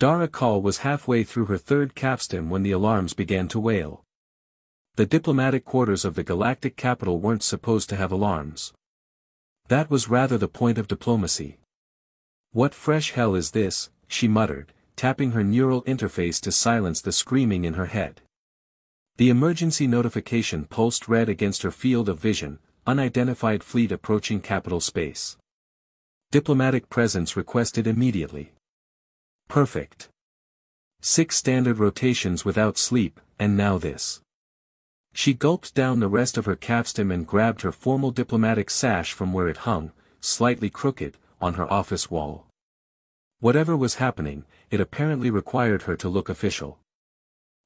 Dara Koll was halfway through her third capstan when the alarms began to wail. The diplomatic quarters of the Galactic Capital weren't supposed to have alarms. That was rather the point of diplomacy. "What fresh hell is this?" she muttered, tapping her neural interface to silence the screaming in her head. The emergency notification pulsed red against her field of vision, unidentified fleet approaching capital space. Diplomatic presence requested immediately. Perfect. 6 standard rotations without sleep, and now this. She gulped down the rest of her capstan and grabbed her formal diplomatic sash from where it hung, slightly crooked, on her office wall. Whatever was happening, it apparently required her to look official.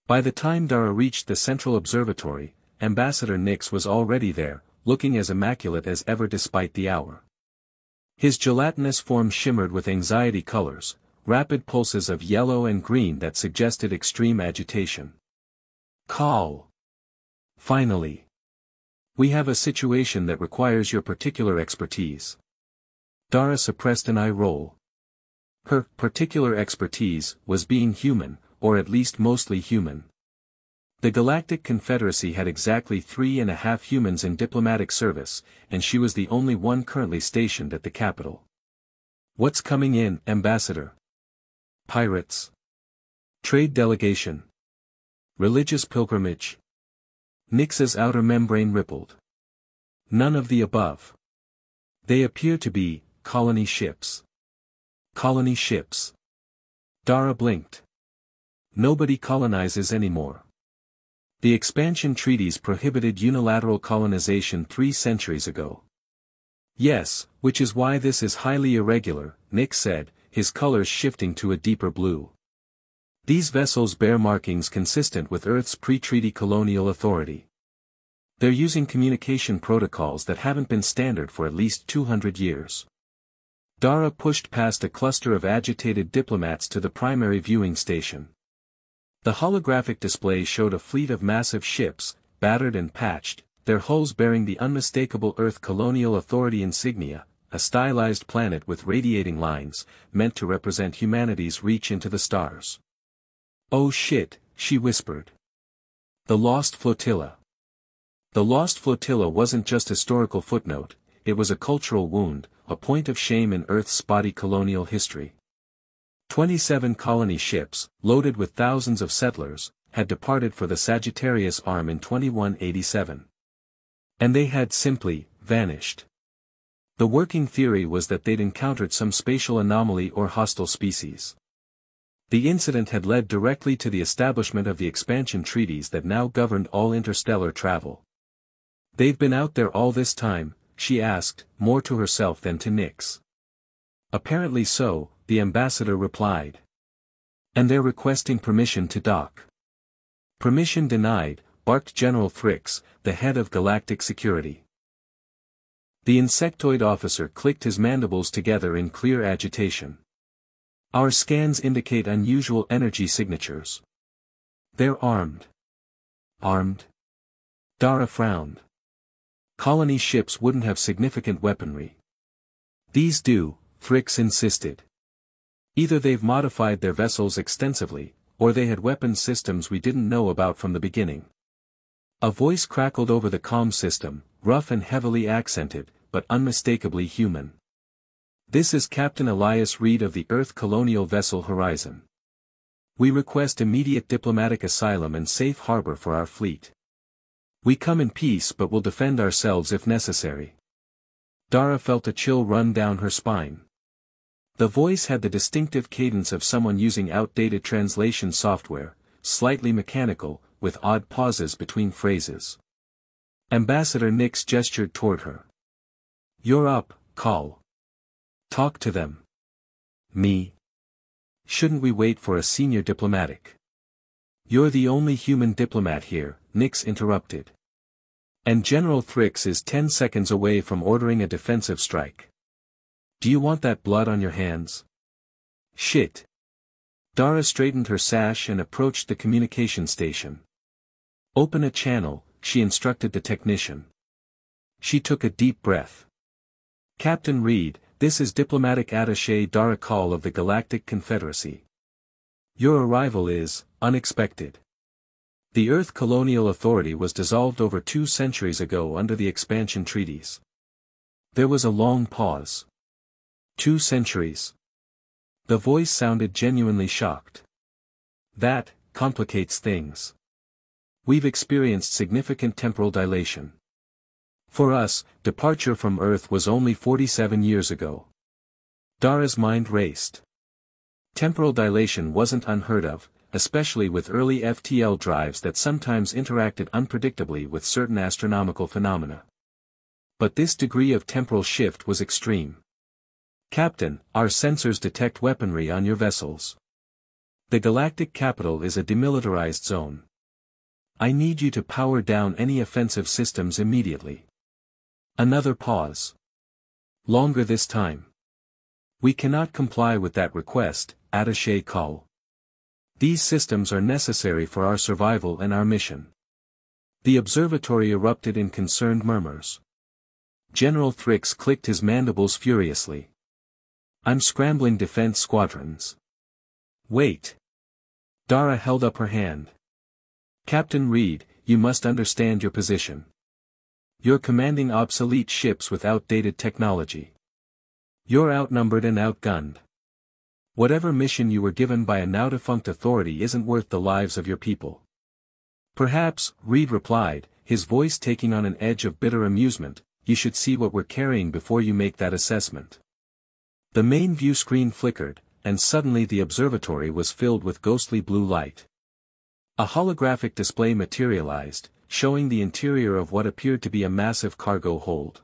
By the time Dara reached the central observatory, Ambassador Nix was already there, looking as immaculate as ever despite the hour. His gelatinous form shimmered with anxiety colors, rapid pulses of yellow and green that suggested extreme agitation. "Call. Finally. We have a situation that requires your particular expertise." Dara suppressed an eye roll. Her particular expertise was being human, or at least mostly human. The Galactic Confederacy had exactly 3.5 humans in diplomatic service, and she was the only one currently stationed at the capital. "What's coming in, Ambassador? Pirates? Trade delegation? Religious pilgrimage?" Nix's outer membrane rippled. "None of the above. They appear to be colony ships." "Colony ships?" Dara blinked. "Nobody colonizes anymore. The expansion treaties prohibited unilateral colonization 3 centuries ago." "Yes, which is why this is highly irregular," Nix said, his colors shifting to a deeper blue. "These vessels bear markings consistent with Earth's pre-treaty colonial authority. They're using communication protocols that haven't been standard for at least 200 years. Dara pushed past a cluster of agitated diplomats to the primary viewing station. The holographic display showed a fleet of massive ships, battered and patched, their hulls bearing the unmistakable Earth Colonial Authority insignia, a stylized planet with radiating lines, meant to represent humanity's reach into the stars. "Oh shit," she whispered. "The Lost Flotilla." The Lost Flotilla wasn't just historical footnote, it was a cultural wound, a point of shame in Earth's spotty colonial history. 27 colony ships, loaded with thousands of settlers, had departed for the Sagittarius Arm in 2187. And they had simply vanished. The working theory was that they'd encountered some spatial anomaly or hostile species. The incident had led directly to the establishment of the expansion treaties that now governed all interstellar travel. "They've been out there all this time?" she asked, more to herself than to Nix. "Apparently so," the ambassador replied. "And they're requesting permission to dock." "Permission denied," barked General Thrix, the head of Galactic Security. The insectoid officer clicked his mandibles together in clear agitation. "Our scans indicate unusual energy signatures. They're armed." "Armed?" Dara frowned. "Colony ships wouldn't have significant weaponry." "These do," Thrix insisted. "Either they've modified their vessels extensively, or they had weapons systems we didn't know about from the beginning." A voice crackled over the comm system, rough and heavily accented, but unmistakably human. "This is Captain Elias Reed of the Earth Colonial Vessel Horizon. We request immediate diplomatic asylum and safe harbor for our fleet. We come in peace but will defend ourselves if necessary." Dara felt a chill run down her spine. The voice had the distinctive cadence of someone using outdated translation software, slightly mechanical, with odd pauses between phrases. Ambassador Nix gestured toward her. "You're up, Koll. Talk to them." "Me? Shouldn't we wait for a senior diplomatic?" "You're the only human diplomat here," Nix interrupted. "And General Thrix is 10 seconds away from ordering a defensive strike. Do you want that blood on your hands?" "Shit." Dara straightened her sash and approached the communication station. "Open a channel," she instructed the technician. She took a deep breath. "Captain Reed, this is Diplomatic Attaché Dara Koll of the Galactic Confederacy. Your arrival is unexpected. The Earth Colonial Authority was dissolved over 2 centuries ago under the expansion treaties. There was a long pause. 2 centuries. The voice sounded genuinely shocked. That complicates things. We've experienced significant temporal dilation. For us, departure from Earth was only 47 years ago. Dara's mind raced. Temporal dilation wasn't unheard of, especially with early FTL drives that sometimes interacted unpredictably with certain astronomical phenomena. But this degree of temporal shift was extreme. Captain, our sensors detect weaponry on your vessels. The Galactic Capital is a demilitarized zone. I need you to power down any offensive systems immediately. Another pause. Longer this time. We cannot comply with that request, Attaché Koll. These systems are necessary for our survival and our mission. The observatory erupted in concerned murmurs. General Thrix clicked his mandibles furiously. I'm scrambling defense squadrons. Wait. Dara held up her hand. Captain Reed, you must understand your position. You're commanding obsolete ships with outdated technology. You're outnumbered and outgunned. Whatever mission you were given by a now-defunct authority isn't worth the lives of your people. Perhaps, Reed replied, his voice taking on an edge of bitter amusement, you should see what we're carrying before you make that assessment. The main view screen flickered, and suddenly the observatory was filled with ghostly blue light. A holographic display materialized, showing the interior of what appeared to be a massive cargo hold.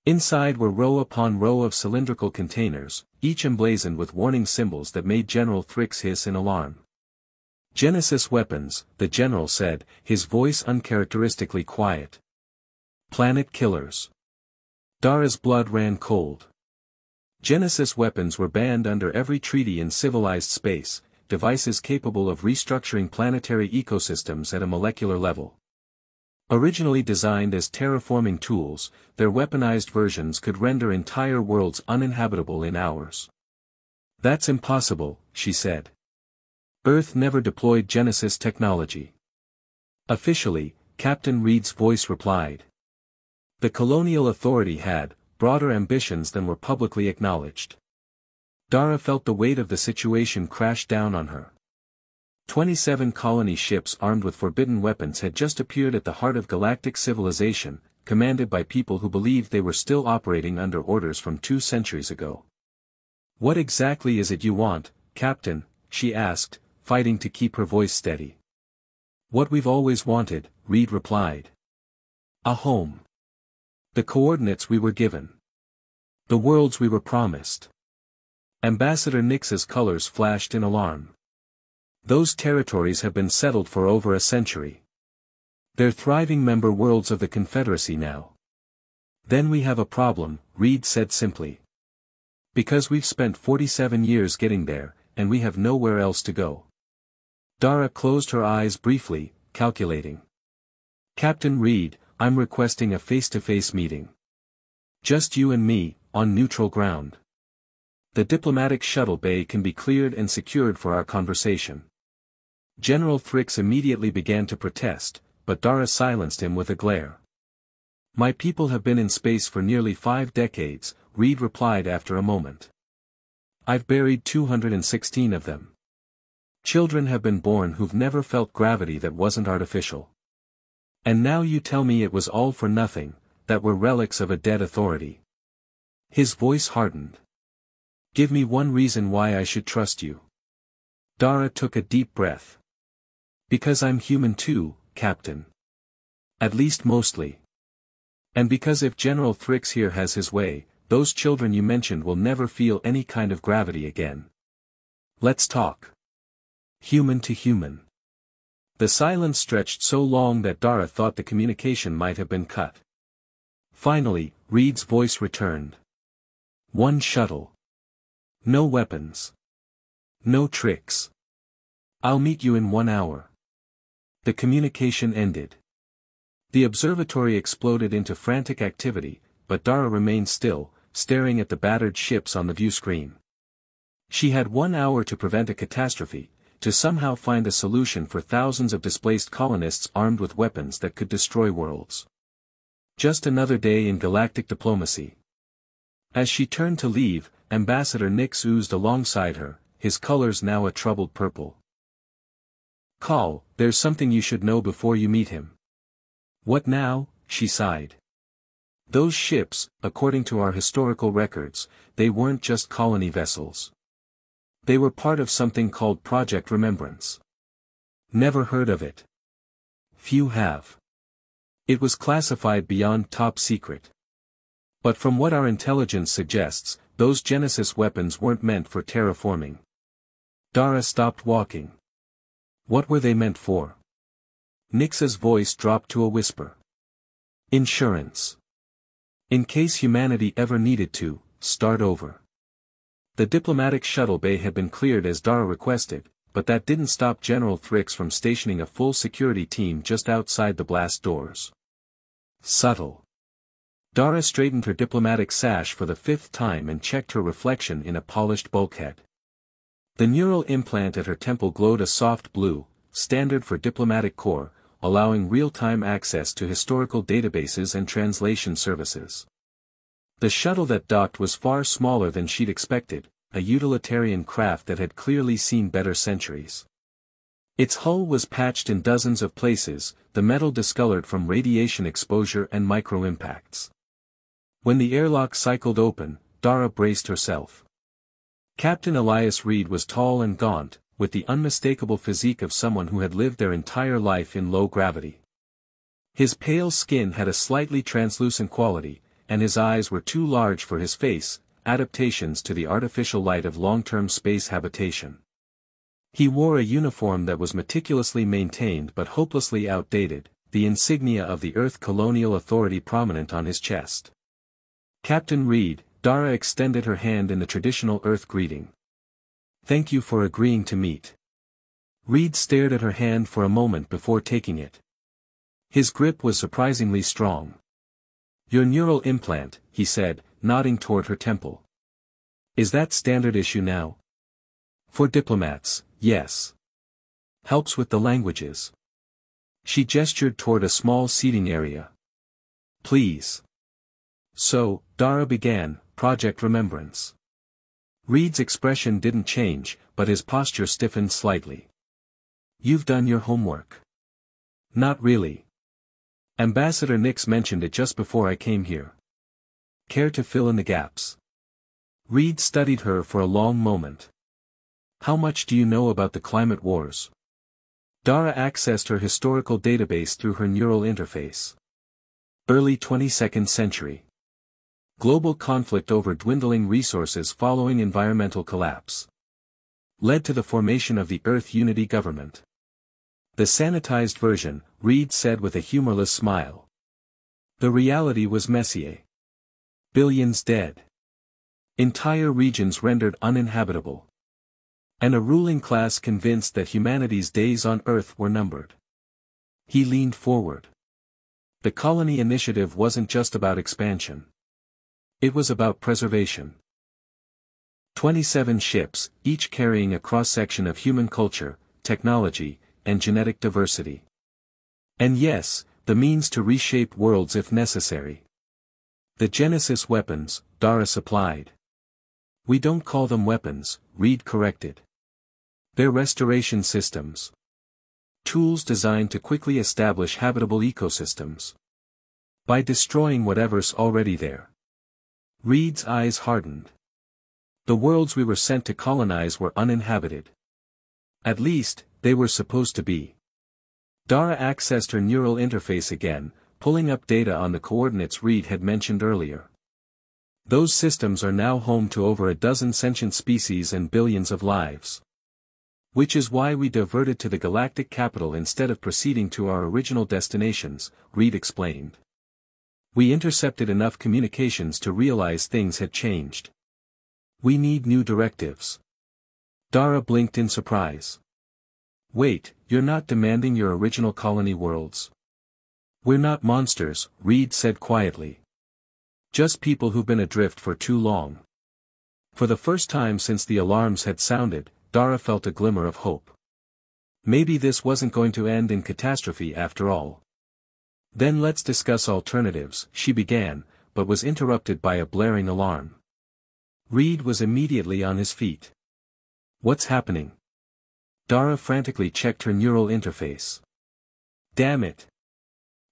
Inside were row upon row of cylindrical containers, each emblazoned with warning symbols that made General Thrix hiss in alarm. Genesis weapons, the general said, his voice uncharacteristically quiet. Planet killers. Dara's blood ran cold. Genesis weapons were banned under every treaty in civilized space, devices capable of restructuring planetary ecosystems at a molecular level. Originally designed as terraforming tools, their weaponized versions could render entire worlds uninhabitable in hours. That's impossible, she said. Earth never deployed Genesis technology. Officially, Captain Reed's voice replied. The Colonial Authority had broader ambitions than were publicly acknowledged. Dara felt the weight of the situation crash down on her. 27 colony ships armed with forbidden weapons had just appeared at the heart of galactic civilization, commanded by people who believed they were still operating under orders from 2 centuries ago. What exactly is it you want, Captain? She asked, fighting to keep her voice steady. What we've always wanted, Reed replied. A home. The coordinates we were given. The worlds we were promised. Ambassador Nix's colors flashed in alarm. Those territories have been settled for over a century. They're thriving member worlds of the Confederacy now. Then we have a problem, Reed said simply. Because we've spent 47 years getting there, and we have nowhere else to go. Dara closed her eyes briefly, calculating. Captain Reed, I'm requesting a face-to-face meeting. Just you and me, on neutral ground. The diplomatic shuttle bay can be cleared and secured for our conversation. General Thrix immediately began to protest, but Dara silenced him with a glare. My people have been in space for nearly 5 decades, Reed replied after a moment. I've buried 216 of them. Children have been born who've never felt gravity that wasn't artificial. And now you tell me it was all for nothing, that we're relics of a dead authority. His voice hardened. Give me one reason why I should trust you. Dara took a deep breath. Because I'm human too, Captain. At least mostly. And because if General Thrix here has his way, those children you mentioned will never feel any kind of gravity again. Let's talk. Human to human. The silence stretched so long that Dara thought the communication might have been cut. Finally, Reed's voice returned. One shuttle. No weapons. No tricks. I'll meet you in 1 hour. The communication ended. The observatory exploded into frantic activity, but Dara remained still, staring at the battered ships on the view screen. She had 1 hour to prevent a catastrophe, to somehow find a solution for thousands of displaced colonists armed with weapons that could destroy worlds. Just another day in galactic diplomacy. As she turned to leave, Ambassador Nix oozed alongside her, his colors now a troubled purple. "Koll, there's something you should know before you meet him." "What now?" she sighed. "Those ships, according to our historical records, they weren't just colony vessels. They were part of something called Project Remembrance." "Never heard of it." "Few have. It was classified beyond top secret. But from what our intelligence suggests, those Genesis weapons weren't meant for terraforming." Dara stopped walking. "What were they meant for?" Nix's voice dropped to a whisper. "Insurance. In case humanity ever needed to start over." The diplomatic shuttle bay had been cleared as Dara requested, but that didn't stop General Thrix from stationing a full security team just outside the blast doors. Subtle. Dara straightened her diplomatic sash for the 5th time and checked her reflection in a polished bulkhead. The neural implant at her temple glowed a soft blue, standard for diplomatic corps, allowing real-time access to historical databases and translation services. The shuttle that docked was far smaller than she'd expected, a utilitarian craft that had clearly seen better centuries. Its hull was patched in dozens of places, the metal discolored from radiation exposure and micro-impacts. When the airlock cycled open, Dara braced herself. Captain Elias Reed was tall and gaunt, with the unmistakable physique of someone who had lived their entire life in low gravity. His pale skin had a slightly translucent quality, and his eyes were too large for his face, adaptations to the artificial light of long-term space habitation. He wore a uniform that was meticulously maintained but hopelessly outdated, the insignia of the Earth Colonial Authority prominent on his chest. "Captain Reed," Dara extended her hand in the traditional Earth greeting. "Thank you for agreeing to meet." Reed stared at her hand for a moment before taking it. His grip was surprisingly strong. "Your neural implant," he said, nodding toward her temple. "Is that standard issue now?" "For diplomats, yes. Helps with the languages." She gestured toward a small seating area. "Please." "So," Dara began, "Project Remembrance." Reed's expression didn't change, but his posture stiffened slightly. "You've done your homework." "Not really. Ambassador Nix mentioned it just before I came here." "Care to fill in the gaps?" Reed studied her for a long moment. "How much do you know about the climate wars?" Dara accessed her historical database through her neural interface. Early 22nd century. Global conflict over dwindling resources following environmental collapse. Led to the formation of the Earth Unity Government. The sanitized version, Reed said with a humorless smile. The reality was messier. Billions dead. Entire regions rendered uninhabitable. And a ruling class convinced that humanity's days on Earth were numbered. He leaned forward. The colony initiative wasn't just about expansion. It was about preservation. 27 ships, each carrying a cross-section of human culture, technology, and genetic diversity. And yes, the means to reshape worlds if necessary. The Genesis weapons, Dara supplied. "We don't call them weapons," Reed corrected. "They're restoration systems. Tools designed to quickly establish habitable ecosystems. By destroying whatever's already there." Reed's eyes hardened. The worlds we were sent to colonize were uninhabited. At least, they were supposed to be. Dara accessed her neural interface again, pulling up data on the coordinates Reed had mentioned earlier. Those systems are now home to over a dozen sentient species and billions of lives. Which is why we diverted to the Galactic Capital instead of proceeding to our original destinations, Reed explained. We intercepted enough communications to realize things had changed. We need new directives. Dara blinked in surprise. "Wait, you're not demanding your original colony worlds?" "We're not monsters," Reed said quietly. "Just people who've been adrift for too long. For the first time since the alarms had sounded, Dara felt a glimmer of hope. Maybe this wasn't going to end in catastrophe after all. Then let's discuss alternatives, she began, but was interrupted by a blaring alarm. Reed was immediately on his feet. What's happening? Dara frantically checked her neural interface. Damn it!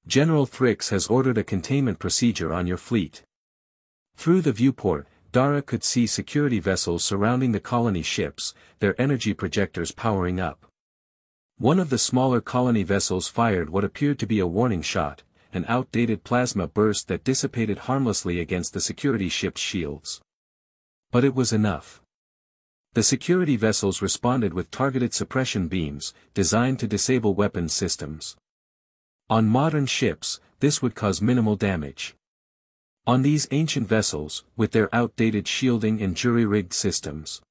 General Thrix has ordered a containment procedure on your fleet. Through the viewport, Dara could see security vessels surrounding the colony ships, their energy projectors powering up. One of the smaller colony vessels fired what appeared to be a warning shot, an outdated plasma burst that dissipated harmlessly against the security ship's shields. But it was enough. The security vessels responded with targeted suppression beams, designed to disable weapons systems. On modern ships, this would cause minimal damage. On these ancient vessels, with their outdated shielding and jury-rigged systems.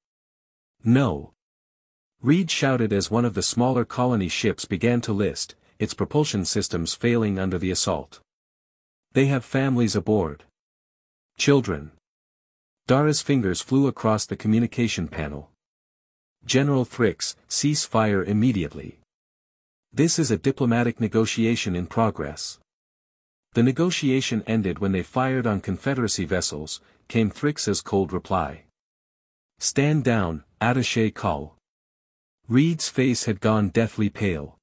No! Reed shouted as one of the smaller colony ships began to list, its propulsion systems failing under the assault. They have families aboard. Children. Dara's fingers flew across the communication panel. General Thrix, cease fire immediately. This is a diplomatic negotiation in progress. The negotiation ended when they fired on Confederacy vessels, came Thrix's cold reply. Stand down, Attaché Koll. Reed's face had gone deathly pale.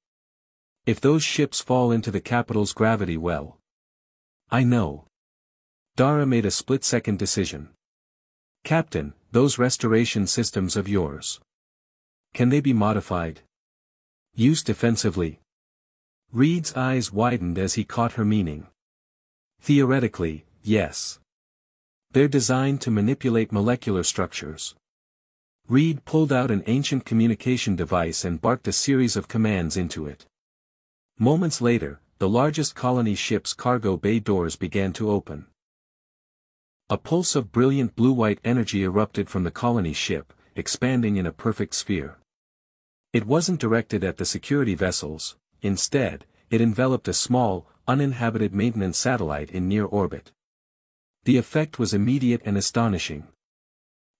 If those ships fall into the capital's gravity well. I know. Dara made a split-second decision. Captain, those restoration systems of yours. Can they be modified? Used defensively? Reed's eyes widened as he caught her meaning. Theoretically, yes. They're designed to manipulate molecular structures. Reed pulled out an ancient communication device and barked a series of commands into it. Moments later, the largest colony ship's cargo bay doors began to open. A pulse of brilliant blue-white energy erupted from the colony ship, expanding in a perfect sphere. It wasn't directed at the security vessels, instead, it enveloped a small, uninhabited maintenance satellite in near orbit. The effect was immediate and astonishing.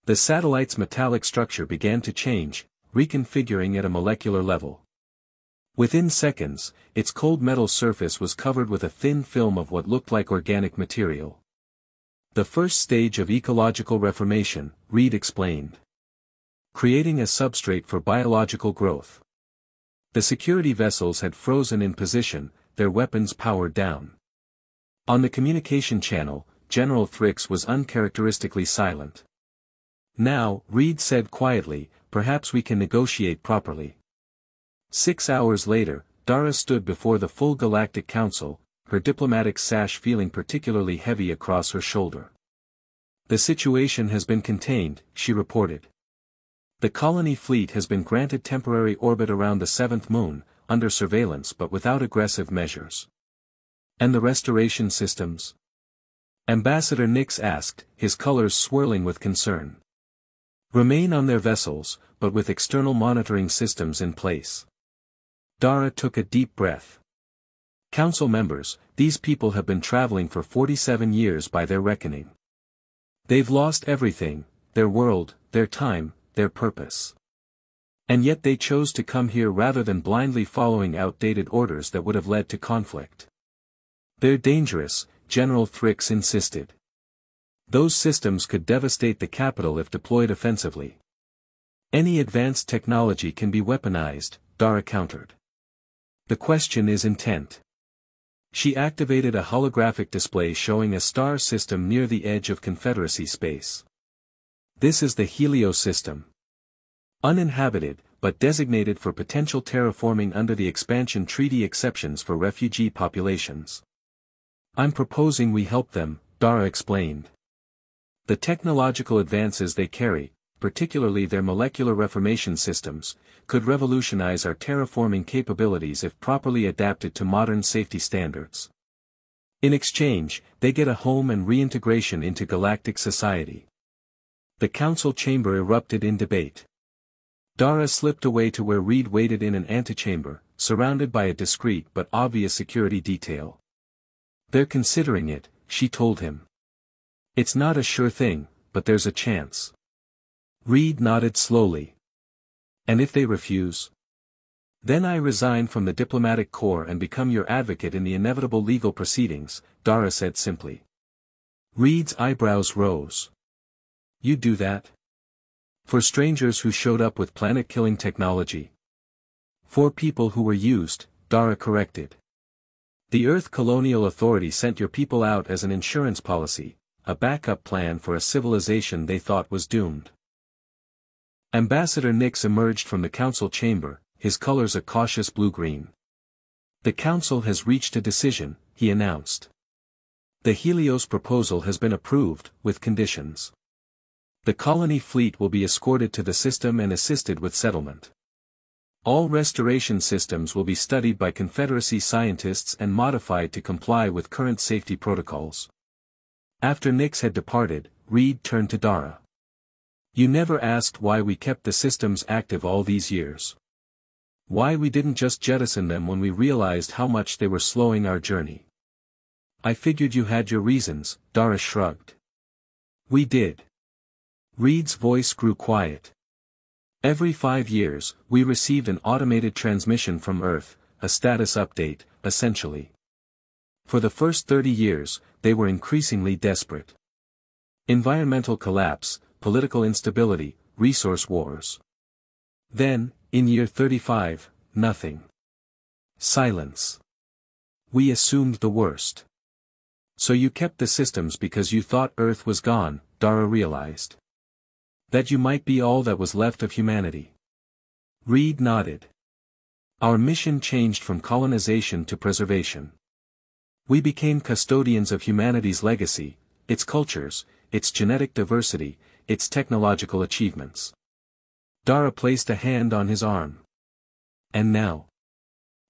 The satellite's metallic structure began to change, reconfiguring at a molecular level. Within seconds, its cold metal surface was covered with a thin film of what looked like organic material. The first stage of ecological reformation, Reed explained. Creating a substrate for biological growth. The security vessels had frozen in position, their weapons powered down. On the communication channel, General Thrix was uncharacteristically silent. Now, Reed said quietly, perhaps we can negotiate properly. 6 hours later, Dara stood before the full Galactic Council, her diplomatic sash feeling particularly heavy across her shoulder. The situation has been contained, she reported. The colony fleet has been granted temporary orbit around the 7th moon, under surveillance but without aggressive measures. And the restoration systems? Ambassador Nix asked, his colors swirling with concern. Remain on their vessels, but with external monitoring systems in place. Dara took a deep breath. Council members, these people have been traveling for 47 years by their reckoning. They've lost everything, their world, their time, their purpose. And yet they chose to come here rather than blindly following outdated orders that would have led to conflict. They're dangerous, General Thrix insisted. Those systems could devastate the capital if deployed offensively. Any advanced technology can be weaponized, Dara countered. The question is intent. She activated a holographic display showing a star system near the edge of Confederacy space. This is the Helio system. Uninhabited, but designated for potential terraforming under the expansion treaty exceptions for refugee populations. I'm proposing we help them, Dara explained. The technological advances they carry, particularly their molecular reformation systems, could revolutionize our terraforming capabilities if properly adapted to modern safety standards. In exchange, they get a home and reintegration into galactic society. The council chamber erupted in debate. Dara slipped away to where Reed waited in an antechamber, surrounded by a discreet but obvious security detail. They're considering it, she told him. It's not a sure thing, but there's a chance. Reed nodded slowly. And if they refuse? Then I resign from the diplomatic corps and become your advocate in the inevitable legal proceedings, Dara said simply. Reed's eyebrows rose. You'd do that? For strangers who showed up with planet-killing technology. For people who were used, Dara corrected. The Earth Colonial Authority sent your people out as an insurance policy, a backup plan for a civilization they thought was doomed. Ambassador Nix emerged from the council chamber, his colors a cautious blue-green. The council has reached a decision, he announced. The Helios proposal has been approved, with conditions. The colony fleet will be escorted to the system and assisted with settlement. All restoration systems will be studied by Confederacy scientists and modified to comply with current safety protocols. After Nix had departed, Reed turned to Dara. You never asked why we kept the systems active all these years. Why we didn't just jettison them when we realized how much they were slowing our journey. I figured you had your reasons, Dara shrugged. We did. Reed's voice grew quiet. Every 5 years, we received an automated transmission from Earth, a status update, essentially. For the first 30 years, they were increasingly desperate. Environmental collapse, political instability, resource wars. Then, in year 35, nothing. Silence. We assumed the worst. So you kept the systems because you thought Earth was gone, Dara realized. That you might be all that was left of humanity. Reed nodded. Our mission changed from colonization to preservation. We became custodians of humanity's legacy, its cultures, its genetic diversity, its technological achievements. Dara placed a hand on his arm. And now?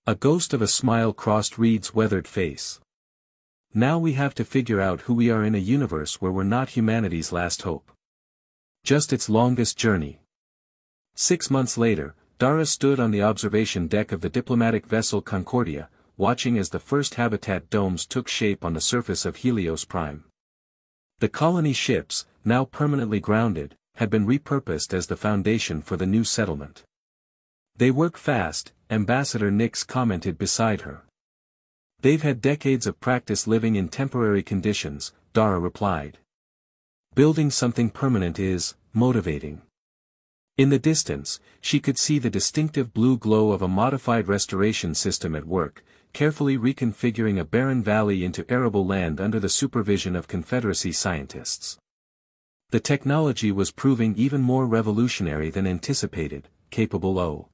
A ghost of a smile crossed Reed's weathered face. Now we have to figure out who we are in a universe where we're not humanity's last hope. Just its longest journey. 6 months later, Dara stood on the observation deck of the diplomatic vessel Concordia, watching as the first habitat domes took shape on the surface of Helios Prime. The colony ships, now permanently grounded, had been repurposed as the foundation for the new settlement. They work fast, Ambassador Nix commented beside her. They've had decades of practice living in temporary conditions, Dara replied. Building something permanent is motivating. In the distance, she could see the distinctive blue glow of a modified restoration system at work, carefully reconfiguring a barren valley into arable land under the supervision of Confederacy scientists. The technology was proving even more revolutionary than anticipated, capable of